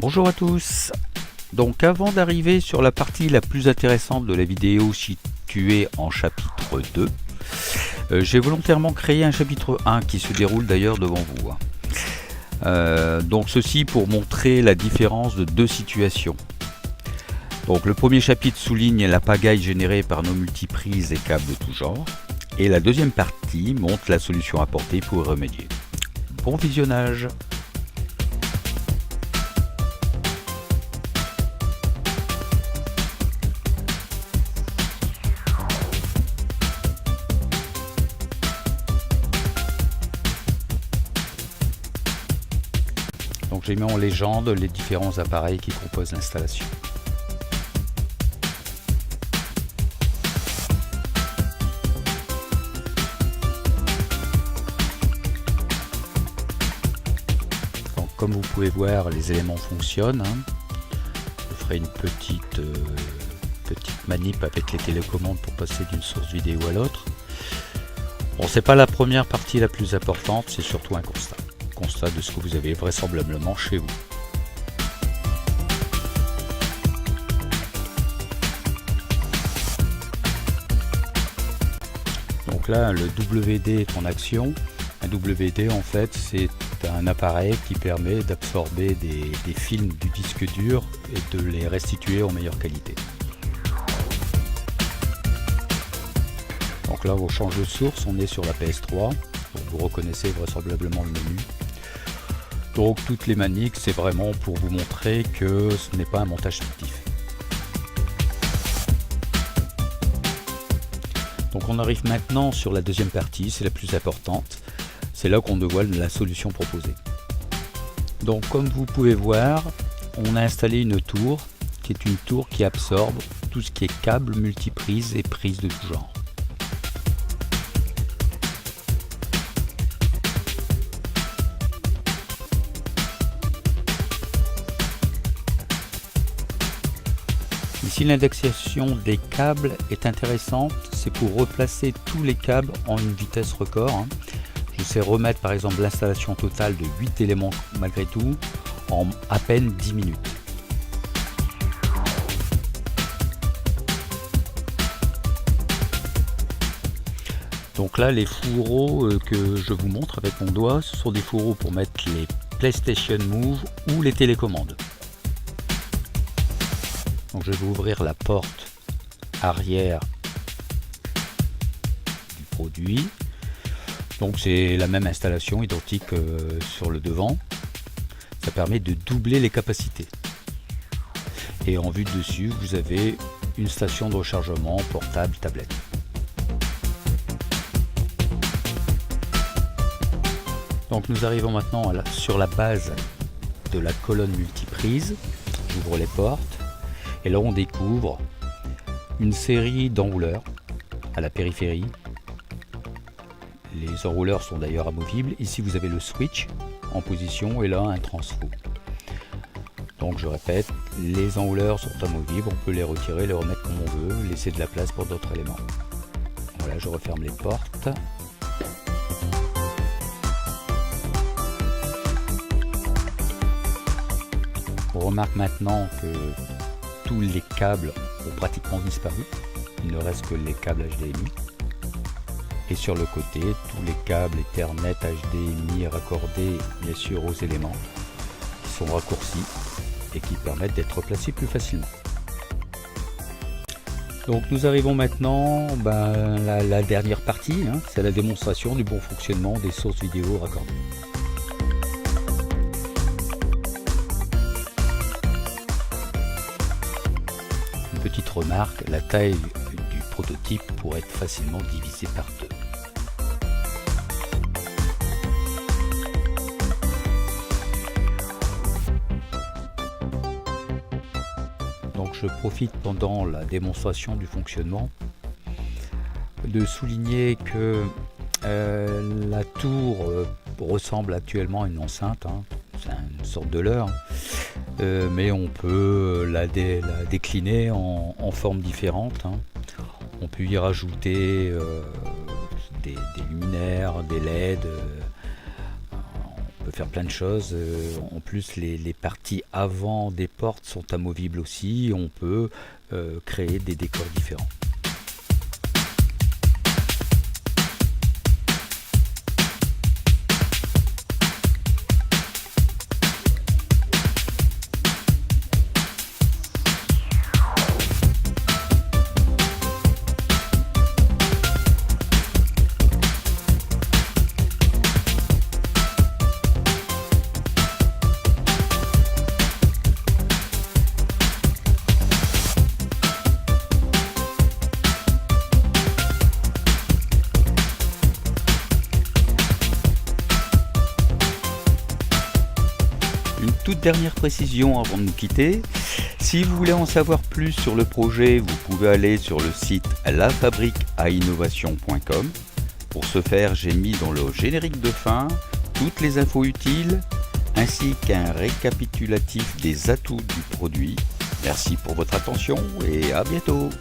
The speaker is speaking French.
Bonjour à tous. Donc avant d'arriver sur la partie la plus intéressante de la vidéo située en chapitre 2, j'ai volontairement créé un chapitre 1 qui se déroule d'ailleurs devant vous. Donc ceci pour montrer la différence de deux situations. Donc le premier chapitre souligne la pagaille générée par nos multiprises et câbles de tout genre, et la deuxième partie montre la solution apportée pour y remédier. Bon visionnage. Donc j'ai mis en légende les différents appareils qui composent l'installation. Donc comme vous pouvez voir, les éléments fonctionnent. Je ferai une petite manip avec les télécommandes pour passer d'une source vidéo à l'autre. Bon, c'est pas la première partie la plus importante, c'est surtout un constat de ce que vous avez vraisemblablement chez vous. Donc là, le WD est en action. Un WD, en fait, c'est un appareil qui permet d'absorber des films du disque dur et de les restituer en meilleure qualité. Donc là, on change de source, on est sur la PS3. Donc vous reconnaissez vraisemblablement le menu. Donc toutes les maniques, c'est vraiment pour vous montrer que ce n'est pas un montage fictif. Donc on arrive maintenant sur la deuxième partie, c'est la plus importante. C'est là qu'on dévoile la solution proposée. Donc comme vous pouvez voir, on a installé une tour qui est une tour qui absorbe tout ce qui est câble, multiprise et prise de tout genre. Ici, l'indexation des câbles est intéressante, c'est pour replacer tous les câbles en une vitesse record. Je sais remettre par exemple l'installation totale de 8 éléments malgré tout en à peine 10 minutes. Donc là, les fourreaux que je vous montre avec mon doigt, ce sont des fourreaux pour mettre les PlayStation Move ou les télécommandes. Donc je vais ouvrir la porte arrière du produit. Donc c'est la même installation identique sur le devant. Ça permet de doubler les capacités. Et en vue de dessus, vous avez une station de rechargement portable tablette. Donc nous arrivons maintenant sur la base de la colonne multiprise. J'ouvre les portes. Et là on découvre une série d'enrouleurs à la périphérie. Les enrouleurs sont d'ailleurs amovibles. Ici vous avez le switch en position et là un transfo. Donc je répète, les enrouleurs sont amovibles, on peut les retirer, les remettre comme on veut, laisser de la place pour d'autres éléments. Voilà, je referme les portes. On remarque maintenant que tous les câbles ont pratiquement disparu, il ne reste que les câbles HDMI. Et sur le côté, tous les câbles Ethernet HDMI raccordés bien sûr aux éléments qui sont raccourcis et qui permettent d'être placés plus facilement. Donc nous arrivons maintenant à la dernière partie, c'est la démonstration du bon fonctionnement des sources vidéo raccordées. Petite remarque, la taille du prototype pourrait être facilement divisée par deux. Donc je profite pendant la démonstration du fonctionnement de souligner que la tour ressemble actuellement à une enceinte, c'est une sorte de leurre. Mais on peut la décliner en formes différentes. On peut y rajouter des luminaires, des LED, peut faire plein de choses. En plus, les parties avant des portes sont amovibles aussi. On peut créer des décors différents. Une toute dernière précision avant de nous quitter, si vous voulez en savoir plus sur le projet, vous pouvez aller sur le site lafabriqueainnovation.com. Pour ce faire, j'ai mis dans le générique de fin toutes les infos utiles, ainsi qu'un récapitulatif des atouts du produit. Merci pour votre attention et à bientôt.